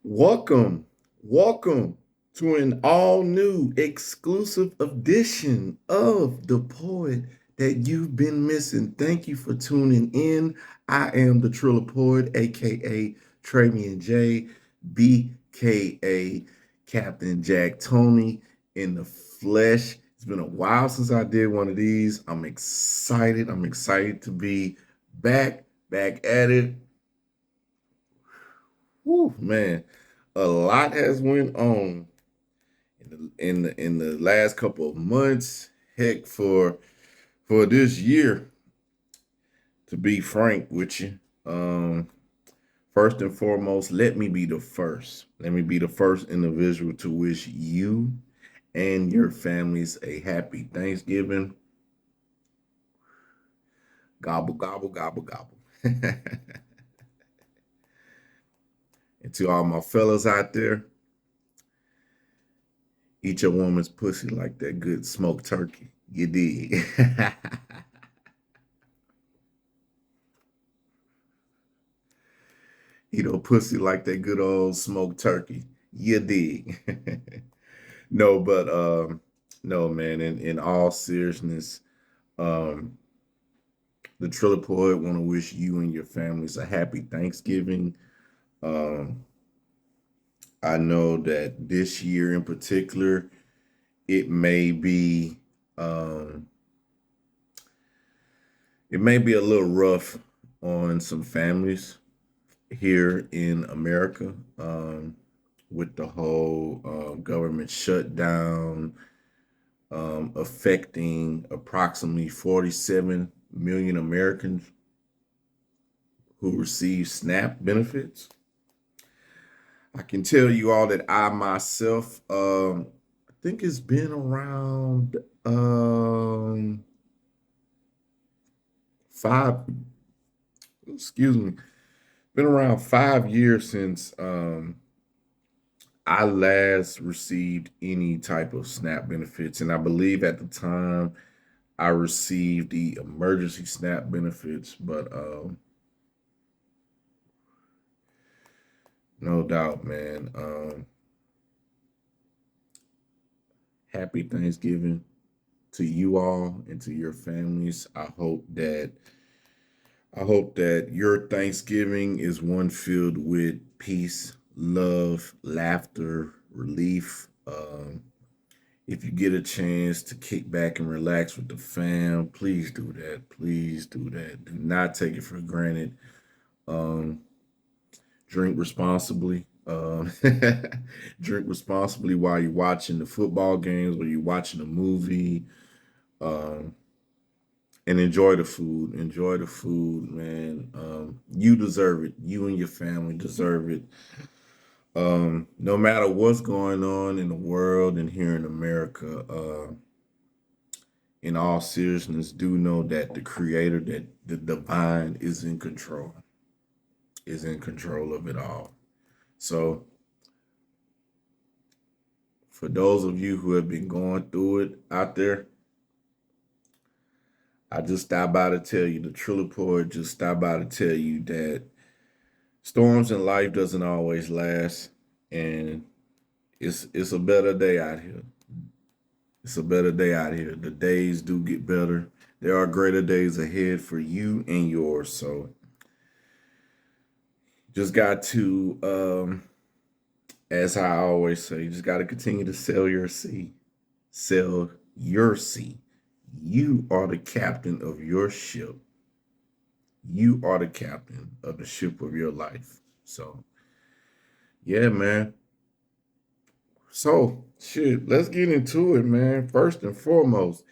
Welcome, welcome to an all new exclusive edition of The Poet that you've been missing. Thank you for tuning in. I am the Trilla Poet, aka Tramian J, BKA Captain Jack Tony in the flesh. It's been a while since I did one of these. I'm excited. I'm excited to be back at it. Whew, man, a lot has went on in the last couple of months. Heck, for this year, to be frank with you, first and foremost, let me be the first. Let me be the first individual to wish you and your families a happy Thanksgiving. Gobble gobble gobble gobble. And to all my fellas out there, eat your woman's pussy like that good smoked turkey. You dig? Eat a pussy like that good old smoked turkey. You dig? No, but no, man. In all seriousness, um, the Triller Poet want to wish you and your families a happy Thanksgiving. Um, I know that this year in particular, it may be um, it may be a little rough on some families here in America, with the whole government shutdown, affecting approximately 47 million Americans who receive SNAP benefits. I can tell you all that I myself, I think it's been around five, excuse me, been around 5 years since I last received any type of SNAP benefits. And I believe at the time I received the emergency SNAP benefits, but no doubt, man. Happy Thanksgiving to you all and to your families. I hope that your Thanksgiving is one filled with peace, love, laughter, relief. If you get a chance to kick back and relax with the fam, please do that. Please do that. Do not take it for granted. Um, drink responsibly. Drink responsibly while you're watching the football games, while you're watching a movie. Um, and enjoy the food. Enjoy the food, man. You deserve it. You and your family deserve it. No matter what's going on in the world and here in America, in all seriousness, do know that the creator, that the divine is in control of it all. So for those of you who have been going through it out there, I just stopped by to tell you, the Triller Poet just stopped by to tell you that storms in life doesn't always last, and it's a better day out here. It's a better day out here. The days do get better. There are greater days ahead for you and yours. So just got to, as I always say, you just got to continue to sell your seed. Sell your seed. You are the captain of your ship. You are the captain of the ship of your life. So, yeah, man. So, shit, let's get into it, man. First and foremost,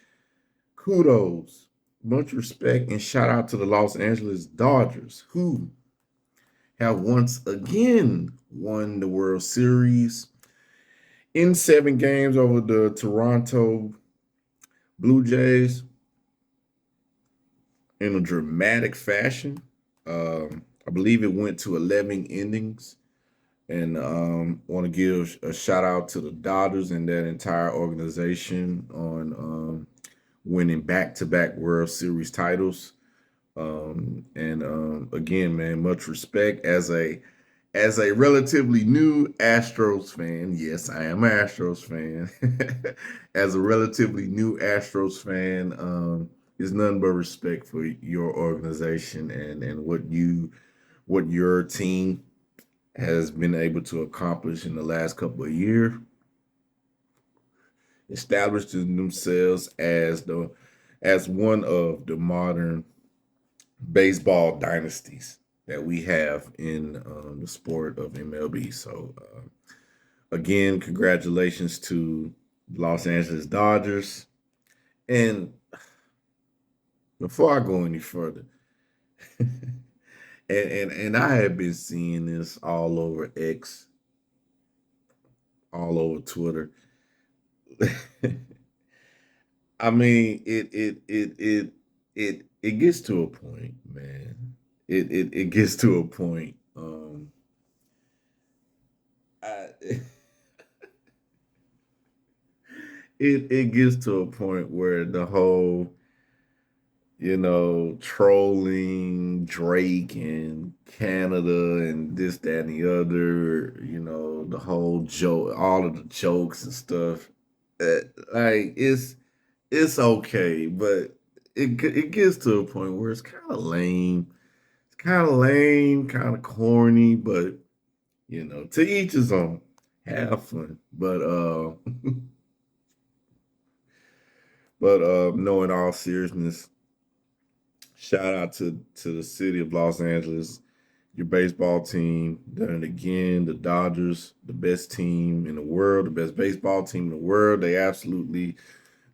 kudos, much respect, and shout out to the Los Angeles Dodgers, who have once again won the World Series in 7 games over the Toronto Blue Jays in a dramatic fashion. I believe it went to 11 innings. And want to give a shout out to the Dodgers and that entire organization on winning back-to-back World Series titles. And again, man, much respect as a As a relatively new Astros fan, yes, I am an Astros fan. As a relatively new Astros fan, it's nothing but respect for your organization and what your team has been able to accomplish in the last couple of years, established themselves as one of the modern baseball dynasties that we have in the sport of MLB. So again, congratulations to Los Angeles Dodgers. And before I go any further, and I have been seeing this all over X, all over Twitter. I mean, it gets to a point, man. It gets to a point. I, it gets to a point where the whole, trolling Drake and Canada and this, that, and the other, the whole joke, all of the jokes and stuff. Like it's okay, but it gets to a point where it's kind of lame. It's kind of lame, kind of corny, but to each his own. Have fun, but no, in all seriousness, shout out to the city of Los Angeles. Your baseball team done it again. The Dodgers, the best team in the world, the best baseball team in the world. They absolutely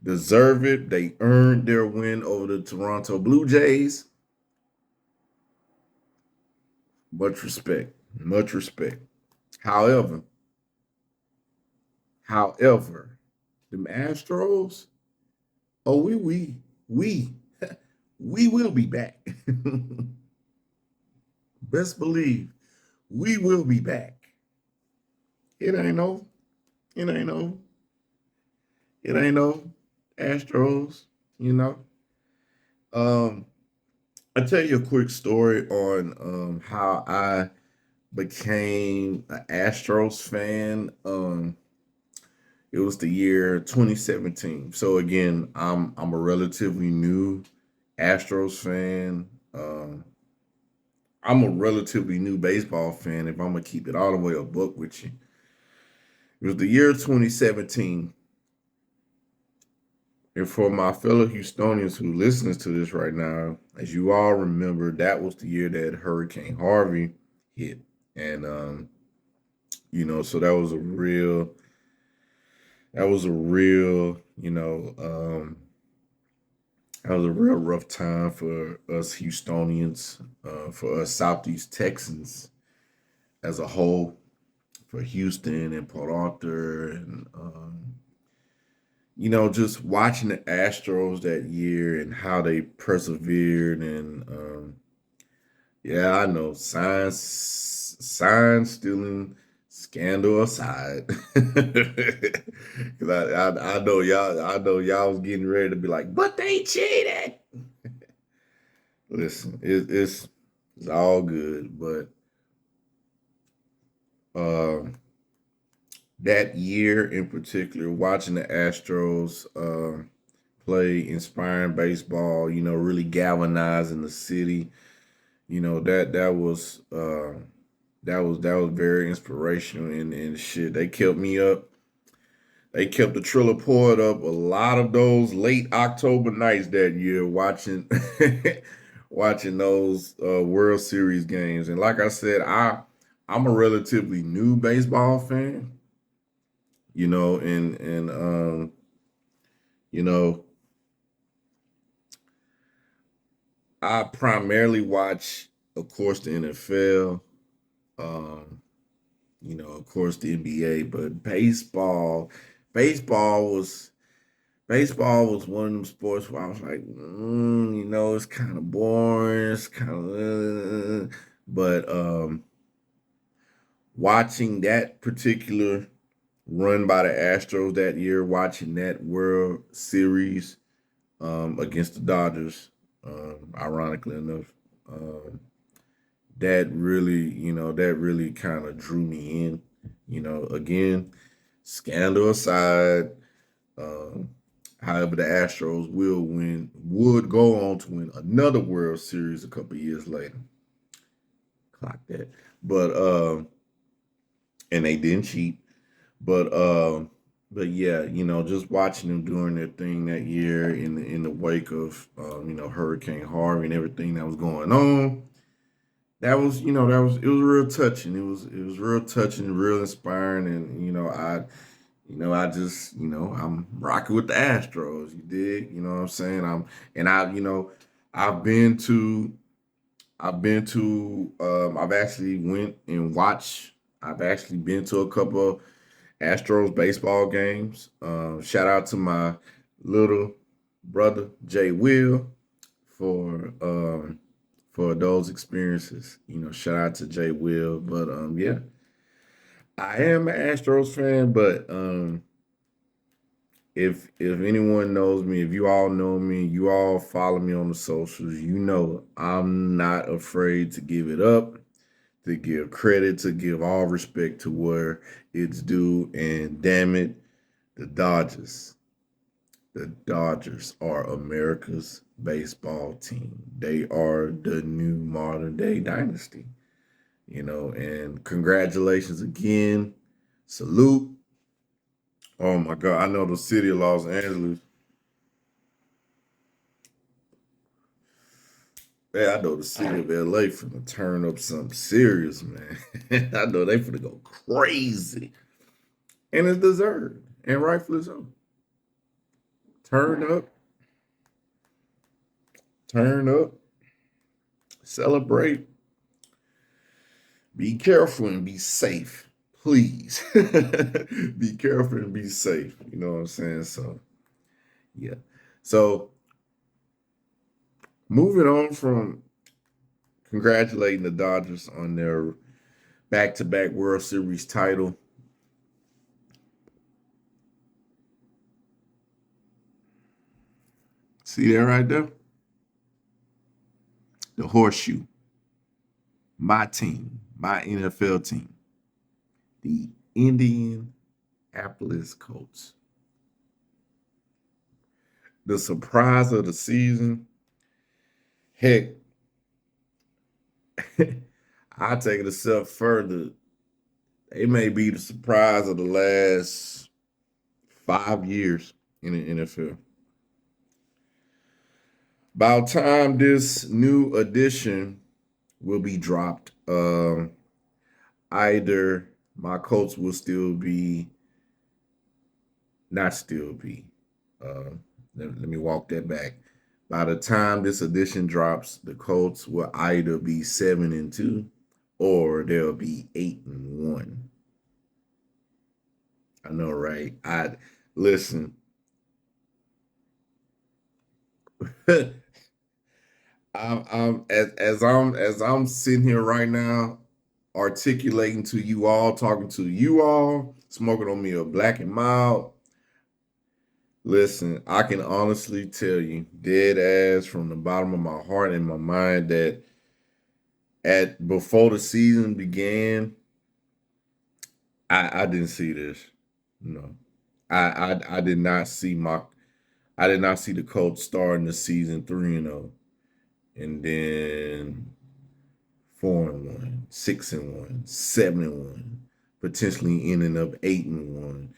deserve it. They earned their win over the Toronto Blue Jays. Much respect. Much respect. However, the Astros, oh, we we will be back. Best believe we will be back. It ain't no, it ain't no, it ain't no Astros, you know. Um, I'll tell you a quick story on how I became an Astros fan. It was the year 2017. So again, I'm a relatively new Astros fan. I'm a relatively new baseball fan. If I'm gonna keep it all the way a book with you, it was the year 2017. And for my fellow Houstonians who listens to this right now, as you all remember, that was the year that Hurricane Harvey hit, and so that was a real, that was a real rough time for us Houstonians, for us Southeast Texans as a whole, for Houston and Port Arthur, and just watching the Astros that year and how they persevered, and yeah, I know sign stealing scandal aside, because I know y'all was getting ready to be like, but they cheated. Listen, it's all good, but that year in particular, watching the Astros play inspiring baseball, really galvanizing the city, that was very inspirational, and shit. They kept me up. They kept the Trilla poured up a lot of those late October nights that year, watching watching those World Series games. And like I said, I'm a relatively new baseball fan, and you know, I primarily watch, of course, the NFL, um, of course, the NBA, but baseball was baseball was one of them sports where I was like, it's kind of boring, it's kind of, but watching that particular run by the Astros that year, watching that World Series against the Dodgers, ironically enough, um, that really kind of drew me in. Again, scandal aside, um, however, the Astros would go on to win another World Series a couple years later. Clock that. But and they didn't cheat. But yeah, just watching them doing their thing that year in the wake of Hurricane Harvey and everything that was going on. That was, it was real touching. It was real touching, real inspiring, and I just, I'm rocking with the Astros. You dig? You know what I'm saying? And I, I've been to, I've actually went and watched. I've actually been to a couple of Astros baseball games. Shout out to my little brother Jay Will for those experiences. Shout out to Jay Will. But yeah, I am an Astros fan. But if anyone knows me, if you all know me, you all follow me on the socials, I'm not afraid to give it up, to give credit, to give all respect to where it's due. And damn it, the Dodgers. The Dodgers are America's baseball team. They are the new modern day dynasty. And congratulations again. Salute. Oh my God. I know the city of Los Angeles. Yeah, I know the city of LA finna turn up something serious, man. I know they finna go crazy. And it's deserved. And rightfully so. Turn up. Turn up. Celebrate. Be careful and be safe. Please. Be careful and be safe. You know what I'm saying? So, yeah. So, moving on from congratulating the Dodgers on their back-to-back World Series title. See that right there? The horseshoe. My team, my NFL team, the Indianapolis Colts. The surprise of the season. Heck, I'll take it a step further. They may be the surprise of the last 5 years in the NFL. By the time this new edition will be dropped, either my Colts will still be, not still be. Let me walk that back. By the time this edition drops, the Colts will either be 7-2 or they'll be 8-1. I know, right? I listen. I'm sitting here right now, articulating to you all, talking to you all, smoking on me a black and mild. Listen, I can honestly tell you, dead ass from the bottom of my heart and my mind, that at before the season began, I didn't see this. No, I did not see the Colts starting the season 3-0, and then 4-1, 6-1, 7-1, potentially ending up 8-1,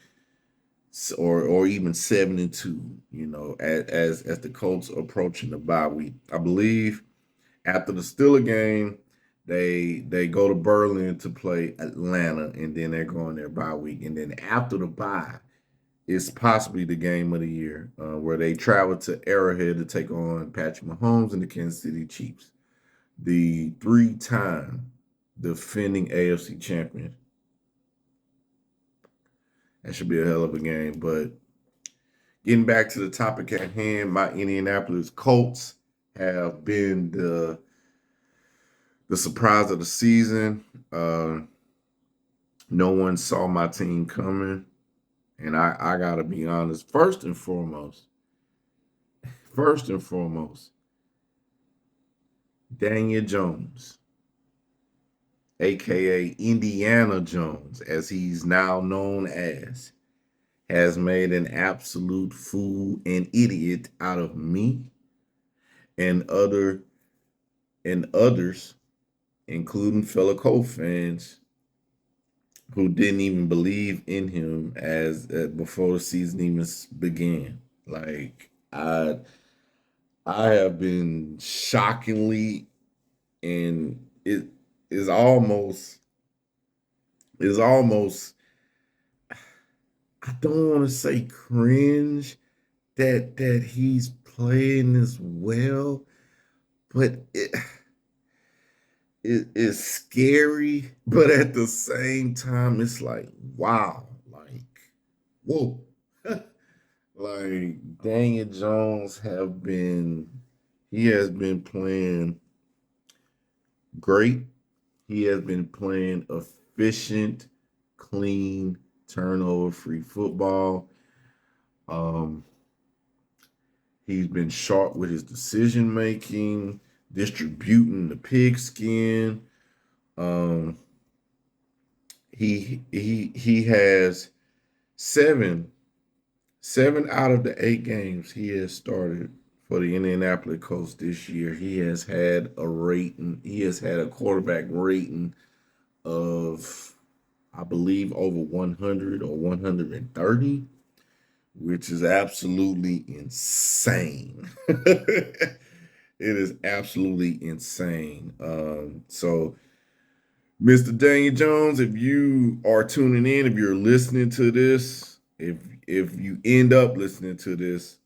or even 7-2. As the Colts approaching the bye week, I believe after the Steelers game, they go to Berlin to play Atlanta, and then they're going their bye week, and then after the bye, it's possibly the game of the year, where they travel to Arrowhead to take on Patrick Mahomes and the Kansas City Chiefs, the 3-time defending AFC champion. That should be a hell of a game. But getting back to the topic at hand, my Indianapolis Colts have been the surprise of the season. No one saw my team coming. And I gotta be honest, first and foremost, Daniel Jones. aka Indiana Jones, as he's now known as, has made an absolute fool and idiot out of me and others, including fellow Colts fans who didn't even believe in him as before the season even began. Like I have been shockingly, and it is almost I don't want to say cringe that he's playing this well, but it is scary, but at the same time, it's like, wow, like, whoa. Like Daniel Jones he has been playing great. He has been playing efficient, clean, turnover-free football. Um, he's been sharp with his decision making, distributing the pigskin. Um, he has seven out of the 8 games he has started for the Indianapolis Colts this year. He has had a rating. He has had a quarterback rating of, I believe, over 100 or 130, which is absolutely insane. It is absolutely insane. So, Mr. Daniel Jones, if you are tuning in, if you're listening to this, if you end up listening to this,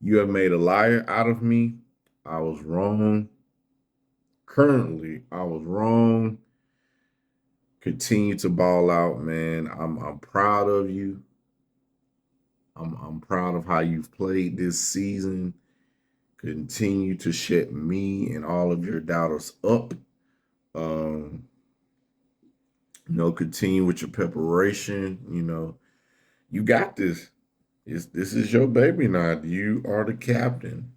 you have made a liar out of me. I was wrong. Currently, I was wrong. Continue to ball out, man. I'm proud of you. I'm proud of how you've played this season. Continue to shut me and all of your doubters up. Um, continue with your preparation. You got this. This is your baby now. You are the captain.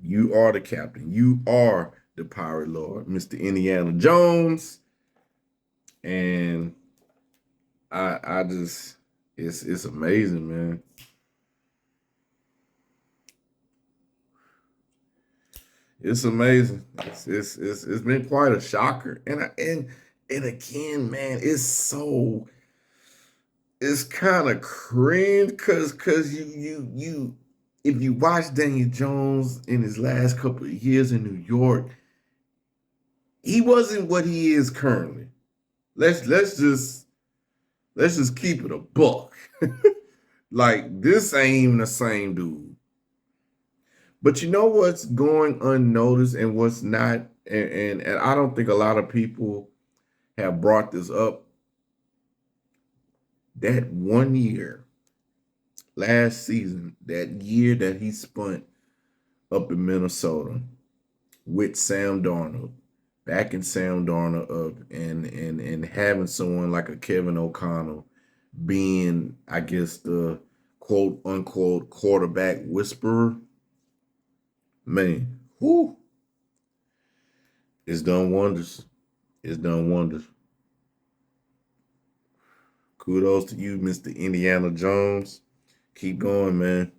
You are the captain. You are the pirate lord, Mr. Indiana Jones. And I just it's amazing, man. It's amazing. It's been quite a shocker. And again, man, it's kind of cringe because you if you watch Daniel Jones in his last couple of years in New York, he wasn't what he is currently. Let's just keep it a buck. Like this ain't even the same dude. But you know what's going unnoticed and what's not, and I don't think a lot of people have brought this up. That 1 year, last season, that year that he spent up in Minnesota with Sam Darnold, backing Sam Darnold up, and having someone like a Kevin O'Connell being, I guess, the quote unquote quarterback whisperer. Man, whoo, it's done wonders. It's done wonders. Kudos to you, Mr. Indiana Jones. Keep going, man.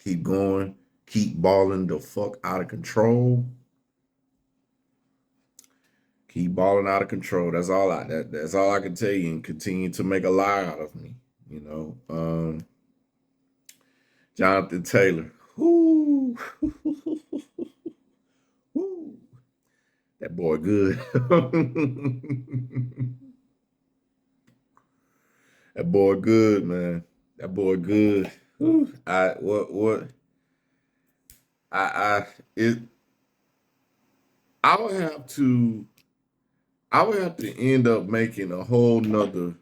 Keep going. Keep balling the fuck out of control. Keep balling out of control. That's all I can tell you, and continue to make a lie out of me. Jonathan Taylor. Whoo. Whoo. That boy good. That boy good, man. That boy good. Whew. I it I would have to end up making a whole nother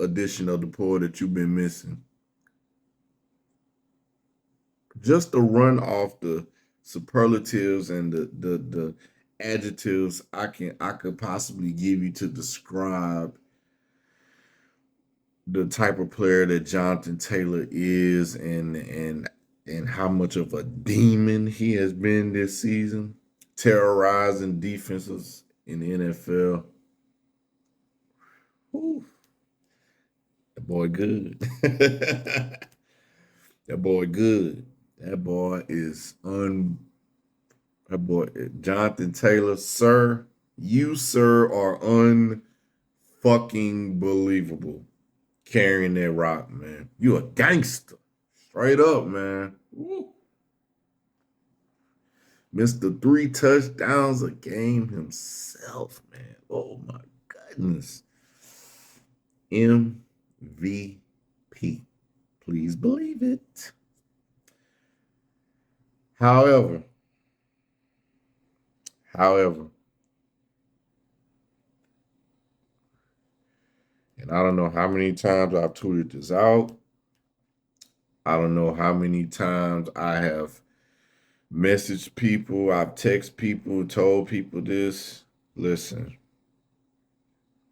edition of the poll that you've been missing. Just to run off the superlatives and the adjectives I could possibly give you to describe the type of player that Jonathan Taylor is, and and how much of a demon he has been this season, terrorizing defenses in the NFL. Whew, that boy good. That boy good. That boy is that boy Jonathan Taylor, sir. You, sir, are unfucking believable. Carrying that rock, man. You a gangster. Straight up, man. Woo. Mr. 3 touchdowns a game himself, man. Oh my goodness. MVP. Please believe it. However, and I don't know how many times I've tweeted this out. I don't know how many times I have messaged people, I've texted people, told people this. Listen,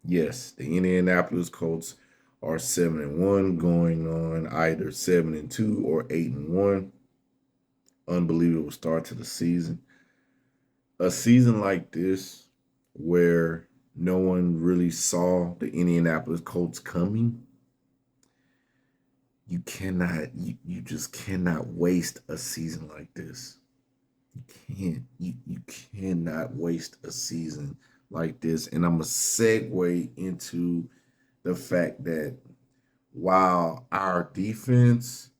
yes, the Indianapolis Colts are 7-1, going on either 7-2 or 8-1. Unbelievable start to the season. A season like this, where no one really saw the Indianapolis Colts coming, you just cannot waste a season like this. You cannot waste a season like this. And I'm gonna segue into the fact that while our defense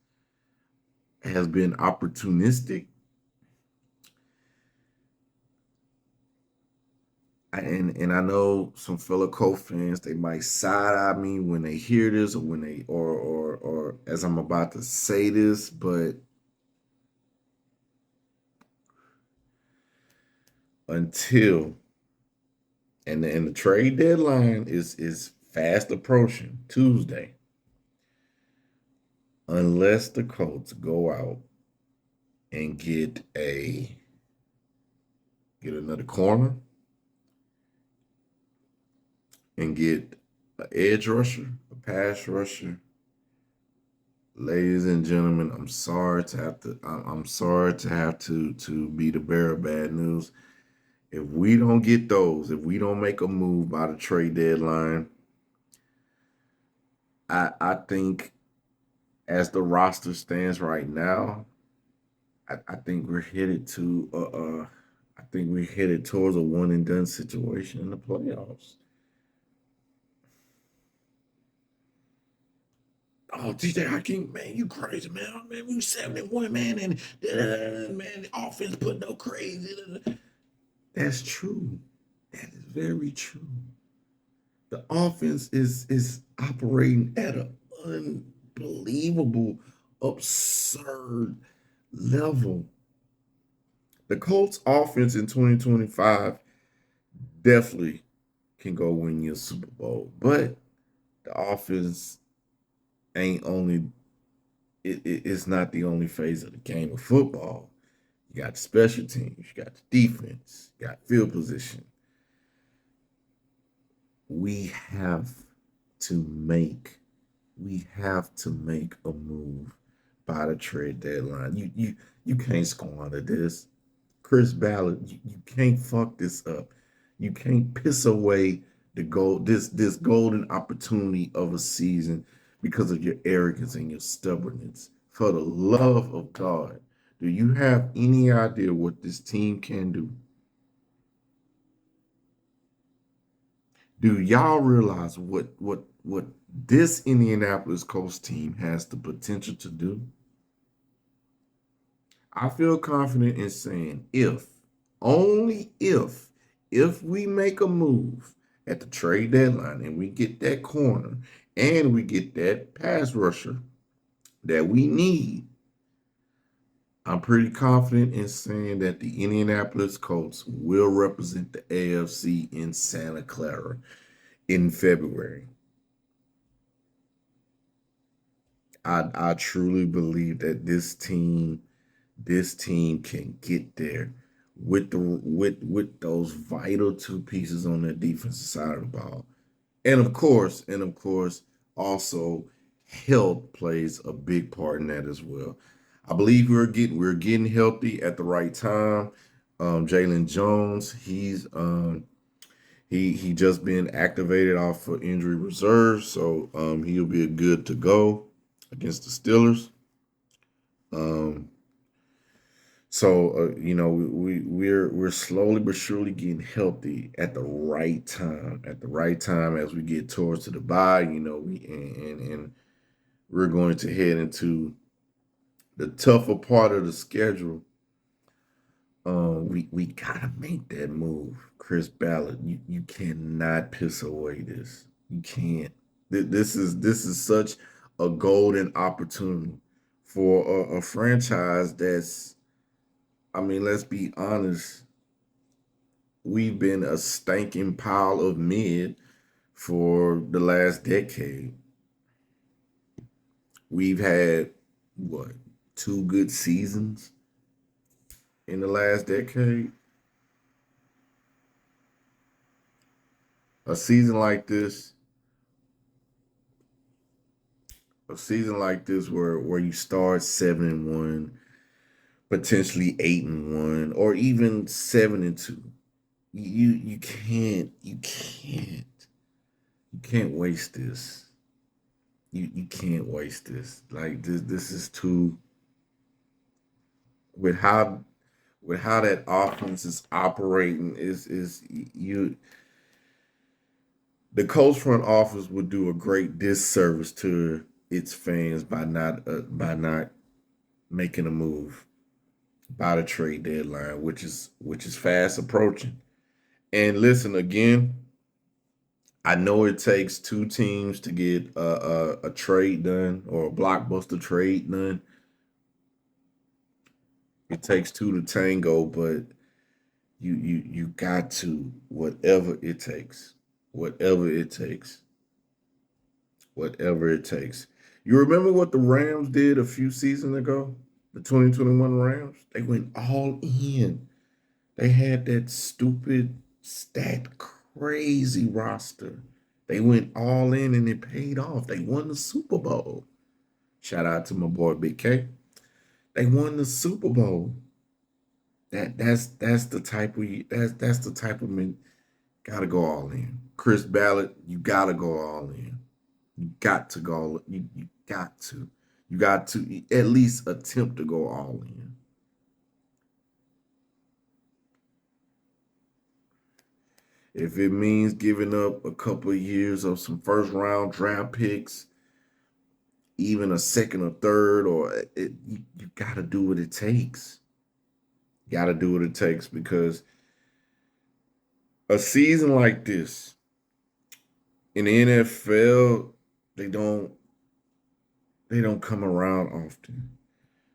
has been opportunistic, and I know some fellow Colts fans, they might side eye me when they hear this, or when they or as I'm about to say this, but until and the trade deadline is fast approaching, Tuesday. Unless the Colts go out and get another corner and get an edge rusher, a pass rusher. Ladies and gentlemen, I'm sorry to have to be the bearer of bad news. If we don't get those, if we don't make a move by the trade deadline, I think as the roster stands right now, I think we're headed to I think we're headed towards a one and done situation in the playoffs. Oh, TJ Hakeem, man, you crazy, man. Man, we 71, man, and man, the offense put no crazy. That's true. That is very true. The offense is operating at an unbelievable, absurd level. The Colts offense in 2025 definitely can go win you a Super Bowl, but the offense ain't only it's not the only phase of the game of football. You got the special teams, you got the defense, you got field position. We have to make a move by the trade deadline. You can't squander this. Chris Ballard, you can't fuck this up. You can't piss away this golden opportunity of a season because of your arrogance and your stubbornness. For the love of God, do you have any idea what this team can do? Do y'all realize what this Indianapolis Colts team has the potential to do? I feel confident in saying only if we make a move at the trade deadline and we get that corner and we get that pass rusher that we need, I'm pretty confident in saying that the Indianapolis Colts will represent the AFC in Santa Clara in February. I truly believe that this team can get there with those vital two pieces on the defensive side of the ball. And of course, also health plays a big part in that as well. I believe we're getting healthy at the right time. Jalen Jones, he just been activated off of injury reserve, so he'll be good to go against the Steelers. Um, we're slowly but surely getting healthy at the right time. At the right time as we get towards to the bye, and we're going to head into the tougher part of the schedule. We gotta make that move, Chris Ballard. You cannot piss away this. You can't. This is such a golden opportunity for a franchise that's. I mean, let's be honest. We've been a stinking pile of mid for the last decade. We've had what, two good seasons in the last decade. A season like this, a season like this where you start 7-1, potentially 8-1, or even 7-2. You can't waste this. You can't waste this. Like this is too with how that offense is operating is you the Colts front office would do a great disservice to its fans by not making a move by the trade deadline, which is fast approaching. And listen again, I know it takes two teams to get a trade done or a blockbuster trade done. It takes two to tango, but you got to whatever it takes, whatever it takes, whatever it takes. You remember what the Rams did a few seasons ago? The 2021 Rams, they went all in. They had that stupid, stat crazy roster. They went all in and it paid off. They won the Super Bowl. Shout out to my boy Big K. They won the Super Bowl. That's the type of that's the type of men gotta go all in. Chris Ballard, you gotta go all in. You got to go. You got to. You got to at least attempt to go all in. If it means giving up a couple of years of some first round draft picks, even a second or third, you got to do what it takes. You got to do what it takes because a season like this in the NFL, they don't they don't come around often.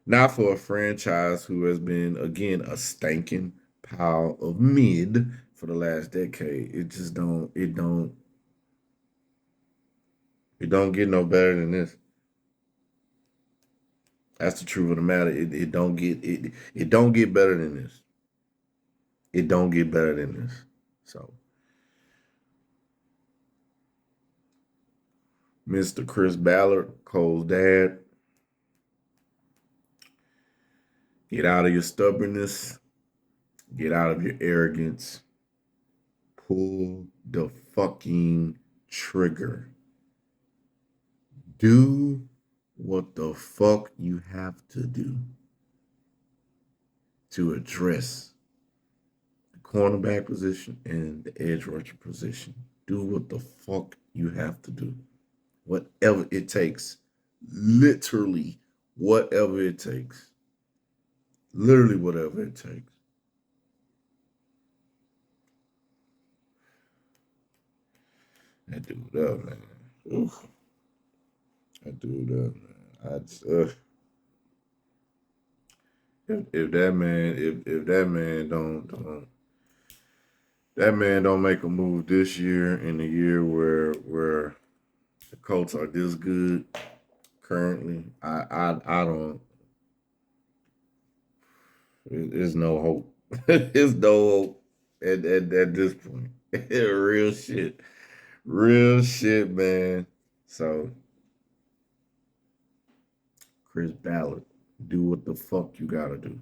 Not for a franchise who has been again a stinking pile of mid for the last decade. It don't get no better than this. That's the truth of the matter. It don't get better than this. It don't get better than this. So, Mr. Chris Ballard, Cole's dad, get out of your stubbornness, get out of your arrogance, pull the fucking trigger. Do what the fuck you have to do to address the cornerback position and the edge rusher position. Do what the fuck you have to do. Whatever it takes. Literally, whatever it takes. Literally, whatever it takes. That dude up, man. Oof. That dude up, man. If that man if that man don't make a move this year in the year where the Colts are this good currently, I don't. There's no hope. There's no hope at this point. Real shit, man. So Chris Ballard. Do what the fuck you gotta do.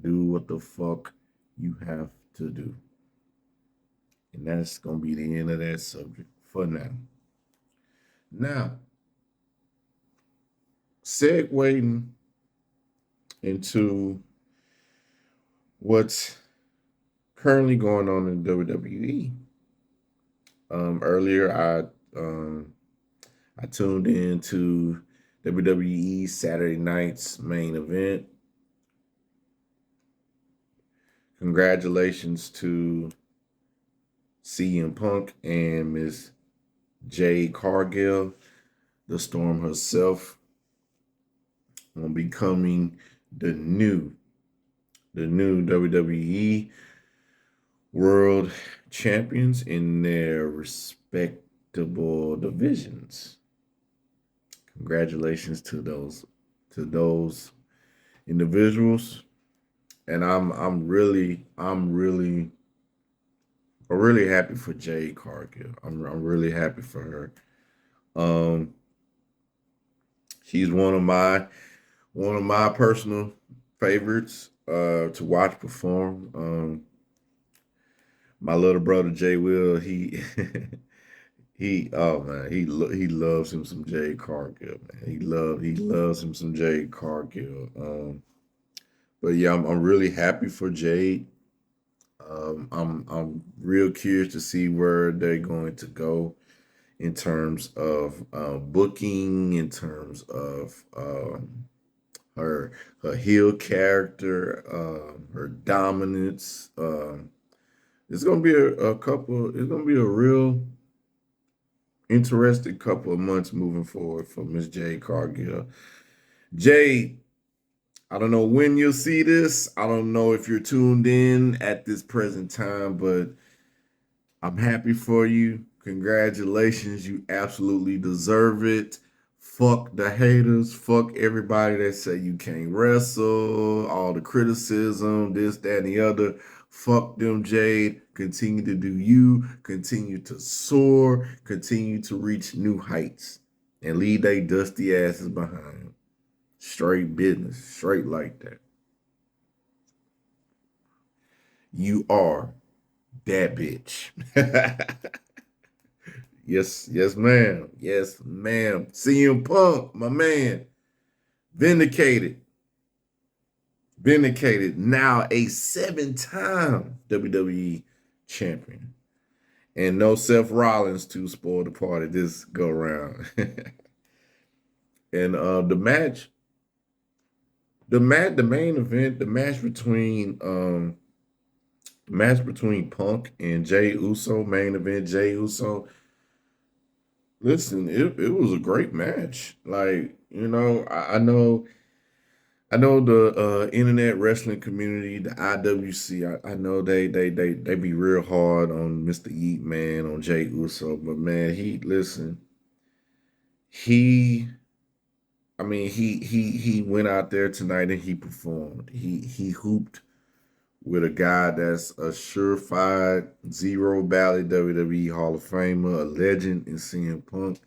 Do what the fuck you have to do. And that's gonna be the end of that subject for now. Now, segueing into what's currently going on in WWE. Earlier, I tuned into WWE Saturday night's main event. Congratulations to CM Punk and Miss Jade Cargill, the Storm herself, on becoming the new WWE World Champions in their respectable divisions. Congratulations to those individuals, and I'm really happy for Jade Cargill. I'm really happy for her. She's one of my personal favorites to watch perform. My little brother Jay Will, he oh man, he loves him some Jade Cargill, man. He loves him some Jade Cargill. But yeah, I'm really happy for Jade. I'm real curious to see where they're going to go in terms of booking, in terms of her heel character, her dominance. It's gonna be a couple. It's gonna be a real interesting couple of months moving forward for Miss Jade Cargill. Jade, I don't know when you'll see this. I don't know if you're tuned in at this present time, but I'm happy for you. Congratulations. You absolutely deserve it. Fuck the haters. Fuck everybody that say you can't wrestle. All the criticism, this, that, and the other. Fuck them, Jade. Continue to do you. Continue to soar. Continue to reach new heights. And leave they dusty asses behind. Straight business. Straight like that. You are that bitch. Yes, yes, ma'am. Yes, ma'am. CM Punk, my man. Vindicated. Vindicated. Now a 7-time WWE champion. And no Seth Rollins to spoil the party this go round. And the main event, the match between Punk and Jey Uso, main event, Jey Uso. Listen, it was a great match. Like, I know the internet wrestling community, the IWC. I know they be real hard on Mr. Yeet Man, on Jey Uso, but man, he he went out there tonight and he performed. He hooped with a guy that's a surefire zero ballot WWE Hall of Famer, a legend in CM Punk.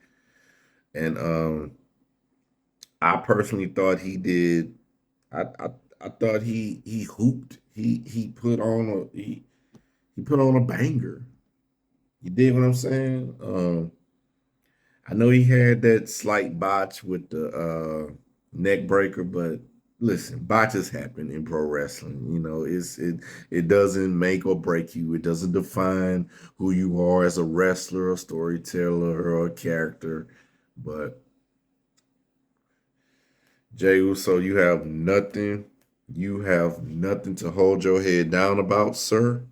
And I personally thought he did. I thought he hooped. He put on he put on a banger. You dig what I'm saying? I know he had that slight botch with the neck breaker, but listen, botches happen in pro wrestling. You know, it doesn't make or break you. It doesn't define who you are as a wrestler, a storyteller, or a character. But Jey Uso, you have nothing. You have nothing to hold your head down about, sir.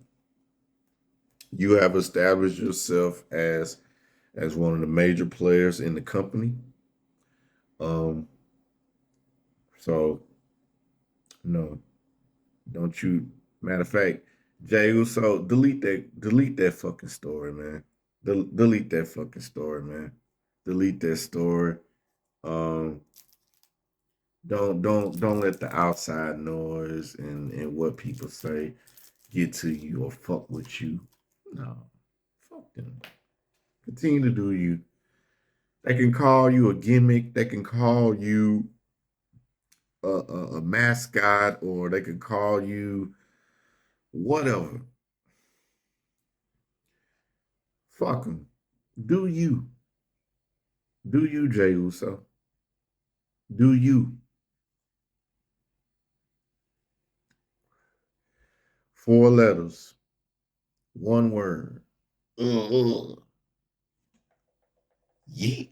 You have established yourself as one of the major players in the company. Um, so no, don't you? Matter of fact, Jey Uso, delete that fucking story, man. Delete that fucking story, man. Delete that story. Um, don't let the outside noise and what people say get to you or fuck with you. No, fuck them. Continue to do you. They can call you a gimmick. They can call you a mascot, or they could call you whatever. Fuck them. Do you? Do you, Jey Uso? Do you? 4 letters, one word. Yeet.